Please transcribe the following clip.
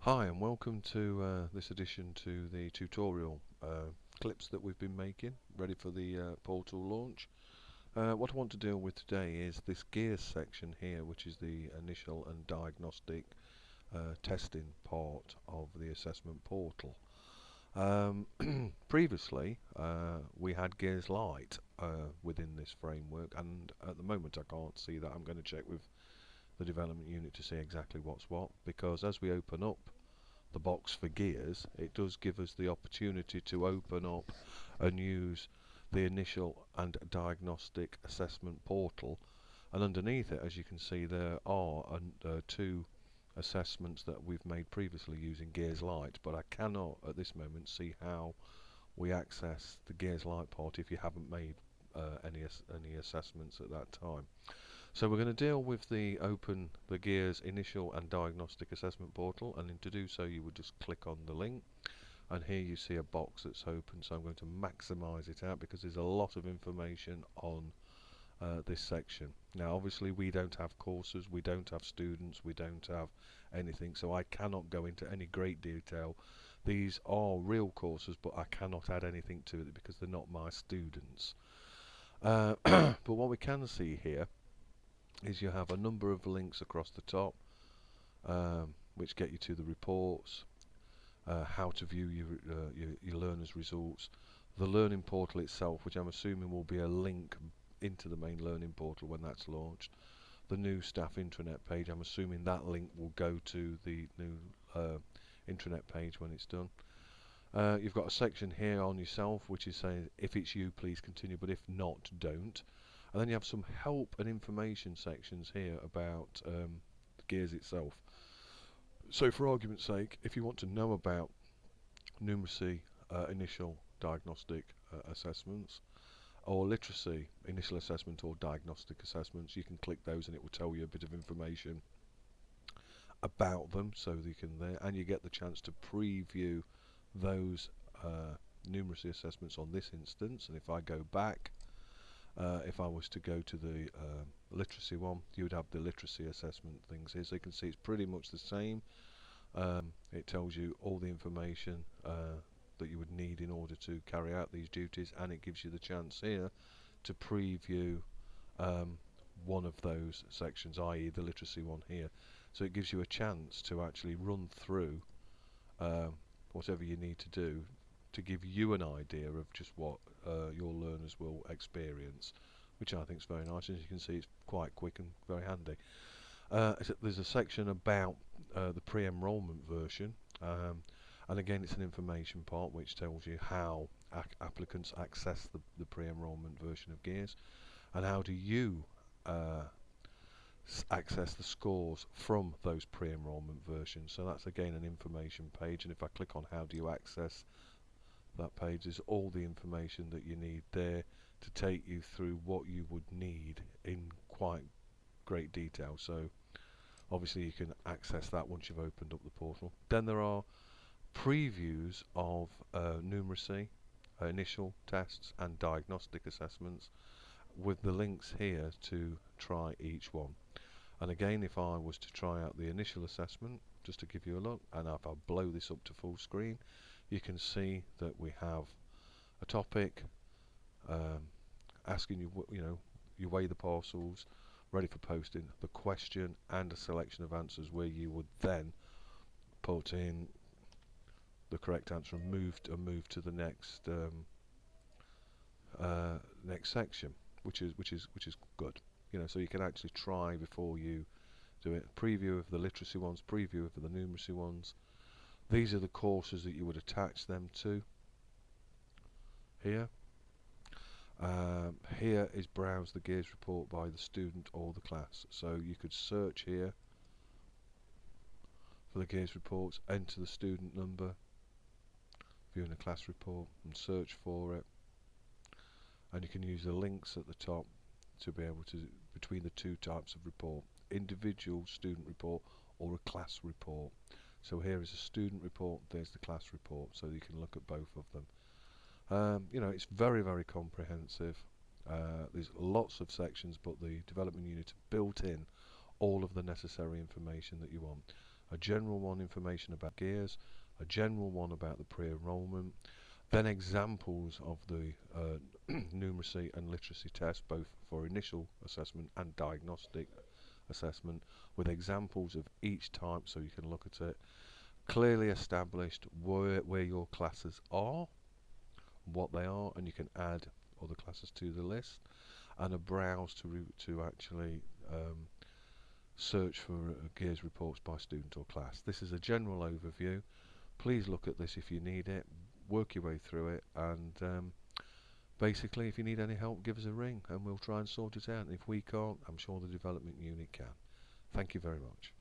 Hi and welcome to this addition to the tutorial clips that we've been making ready for the portal launch. What I want to deal with today is this gears section here, which is the initial and diagnostic testing part of the assessment portal. Previously we had Gears Lite within this framework, and at the moment I can't see that. I'm going to check with the development unit to see exactly what's what, because as we open up the box for gears, it does give us the opportunity to open up and use the initial and diagnostic assessment portal, and underneath it, as you can see, there are two assessments that we've made previously using Gears Lite, but I cannot at this moment see how we access the Gears Lite part if you haven't made any assessments at that time. So we're going to deal with the Gears initial and diagnostic assessment portal, and to do so you would just click on the link, and here you see a box that's open. So I'm going to maximize it out because there's a lot of information on this section. Now obviously we don't have courses, we don't have students, we don't have anything, so I cannot go into any great detail. These are real courses, but I cannot add anything to it because they're not my students. But what we can see here is you have a number of links across the top, which get you to the reports, how to view your learners' results, the learning portal itself, which I'm assuming will be a link into the main learning portal when that's launched, the new staff intranet page. I'm assuming that link will go to the new intranet page when it's done. You've got a section here on yourself which is saying if it's you, please continue, but if not, don't. And then you have some help and information sections here about the Gears itself. So for argument's sake, if you want to know about numeracy initial diagnostic assessments, or literacy initial assessment or diagnostic assessments, you can click those and it will tell you a bit of information about them, so that you can there, and you get the chance to preview those numeracy assessments on this instance. And if I go back, if I was to go to the literacy one, you would have the literacy assessment things here, so you can see it's pretty much the same. It tells you all the information that you would need in order to carry out these duties, and it gives you the chance here to preview one of those sections, i.e. the literacy one here. So it gives you a chance to actually run through whatever you need to do to give you an idea of just what your learners will experience, which I think is very nice. As you can see, it's quite quick and very handy. There's a section about the pre-enrollment version, and again it's an information part which tells you how applicants access the pre-enrollment version of Gears, and how do you access the scores from those pre-enrollment versions. So that's again an information page, and if I click on how do you access that page, is all the information that you need there to take you through what you would need in quite great detail. So obviously you can access that once you've opened up the portal. Then there are previews of numeracy, initial tests and diagnostic assessments, with the links here to try each one. And again, if I was to try out the initial assessment, just to give you a look, and if I blow this up to full screen, you can see that we have a topic asking you, you weigh the parcels, ready for posting, the question, and a selection of answers where you would then put in the correct answer and move to the next next section, which is good. So you can actually try before you do it. Preview of the literacy ones, preview of the numeracy ones. These are the courses that you would attach them to here. Here is browse the Gears report by the student or the class. So you could search here for the Gears reports, enter the student number, viewing the class report, and search for it. And you can use the links at the top to be able to, between the two types of report, individual student report or a class report. So here is a student report, there's the class report, so you can look at both of them. It's very, very comprehensive. There's lots of sections, but the development unit built in all of the necessary information that you want. a general one information about gears, a general one about the pre-enrollment, then examples of the numeracy and literacy tests, both for initial assessment and diagnostic assessment, with examples of each type so you can look at it. Clearly established where your classes are, what they are, and you can add other classes to the list, and a browse to actually search for gears reports by student or class. This is a general overview. Please look at this if you need it, work your way through it, and basically if you need any help, give us a ring and we'll try and sort it out. And if we can't, I'm sure the development unit can. Thank you very much.